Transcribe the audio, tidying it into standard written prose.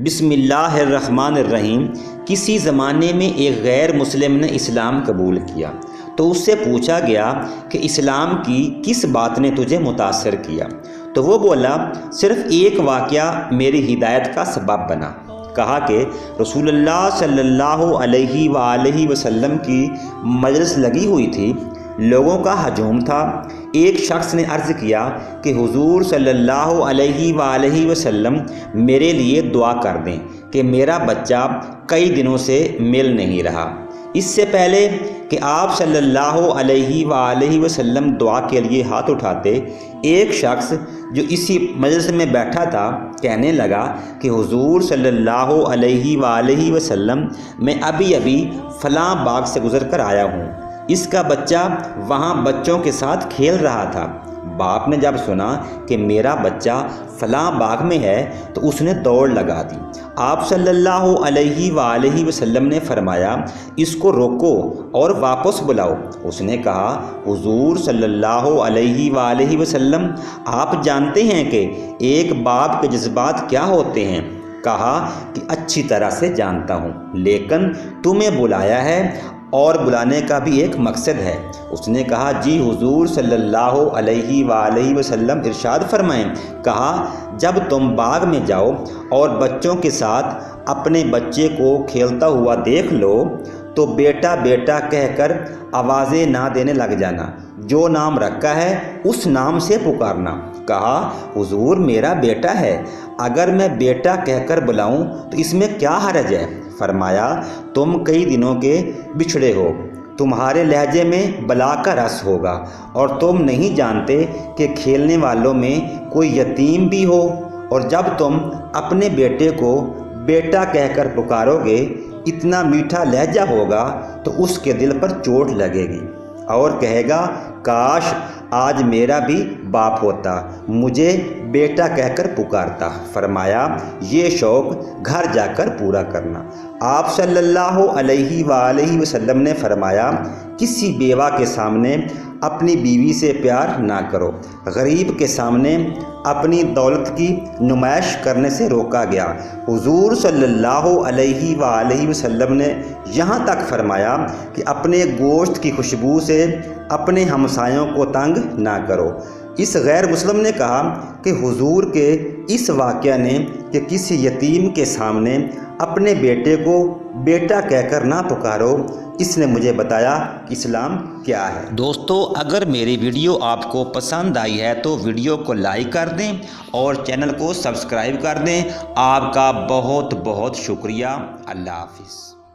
بسم اللہ الرحمن الرحیم۔ کسی زمانے میں ایک غیر مسلم نے اسلام قبول کیا تو اس سے پوچھا گیا کہ اسلام کی کس بات نے تجھے متاثر کیا؟ تو وہ بولا، صرف ایک واقعہ میری ہدایت کا سبب بنا۔ کہا کہ رسول اللہ صلی اللہ علیہ وآلہ وسلم کی مجلس لگی ہوئی تھی، لوگوں کا ہجوم تھا۔ ایک شخص نے عرض کیا کہ حضور صلی اللہ علیہ وآلہ وسلم میرے لیے دعا کر دیں کہ میرا بچہ کئی دنوں سے مل نہیں رہا۔ اس سے پہلے کہ آپ صلی اللہ علیہ وآلہ وسلم دعا کے لیے ہاتھ اٹھاتے، ایک شخص جو اسی مجلس میں بیٹھا تھا کہنے لگا کہ حضور صلی اللہ علیہ وآلہ وسلم میں ابھی فلاں باغ سے گزر کر آیا ہوں، اس کا بچہ وہاں بچوں کے ساتھ کھیل رہا تھا۔ باپ نے جب سنا کہ میرا بچہ فلاں باغ میں ہے تو اس نے دوڑ لگا دی۔ آپ صلی اللہ علیہ وآلہ وسلم نے فرمایا، اس کو روکو اور واپس بلاؤ۔ اس نے کہا، حضور صلی اللہ علیہ وآلہ وسلم، آپ جانتے ہیں کہ ایک باپ کے جذبات کیا ہوتے ہیں؟ کہا کہ اچھی طرح سے جانتا ہوں، لیکن تمہیں بلایا ہے اور بلانے کا بھی ایک مقصد ہے۔ اس نے کہا، جی حضور صلی اللہ علیہ وآلہ وسلم ارشاد فرمائیں۔ کہا، جب تم باغ میں جاؤ اور بچوں کے ساتھ اپنے بچے کو کھیلتا ہوا دیکھ لو تو بیٹا بیٹا کہہ کر آوازیں نہ دینے لگ جانا، جو نام رکھا ہے اس نام سے پکارنا۔ کہا، حضور میرا بیٹا ہے، اگر میں بیٹا کہہ کر بلاؤں تو اس میں کیا حرج ہے؟ فرمایا، تم کئی دنوں کے بچھڑے ہو، تمہارے لہجے میں بلا کا رس ہوگا اور تم نہیں جانتے کہ کھیلنے والوں میں کوئی یتیم بھی ہو، اور جب تم اپنے بیٹے کو بیٹا کہہ کر پکارو گے، اتنا میٹھا لہجہ ہوگا تو اس کے دل پر چوٹ لگے گی اور کہے گا، کاش آج میرا بھی باپ ہوتا، مجھے بیٹا کہہ کر پکارتا۔ فرمایا، یہ شوق گھر جا کر پورا کرنا۔ آپ صلی اللہ علیہ وآلہ وسلم نے فرمایا، کسی بیوہ کے سامنے اپنی بیوی سے پیار نہ کرو۔ غریب کے سامنے اپنی دولت کی نمائش کرنے سے روکا گیا۔ حضور صلی اللہ علیہ وآلہ وسلم نے یہاں تک فرمایا کہ اپنے گوشت کی خوشبو سے اپنے ہمسایوں کو تنگ نہ کرو۔ اس غیر مسلم نے کہا کہ حضور کے اس واقعہ نے کہ کسی یتیم کے سامنے اپنے بیٹے کو بیٹا کہہ کر نہ پکارو، اس نے مجھے بتایا کہ اسلام کیا ہے۔ دوستو، اگر میری ویڈیو آپ کو پسند آئی ہے تو ویڈیو کو لائک کر دیں اور چینل کو سبسکرائب کر دیں۔ آپ کا بہت بہت شکریہ۔ اللہ حافظ۔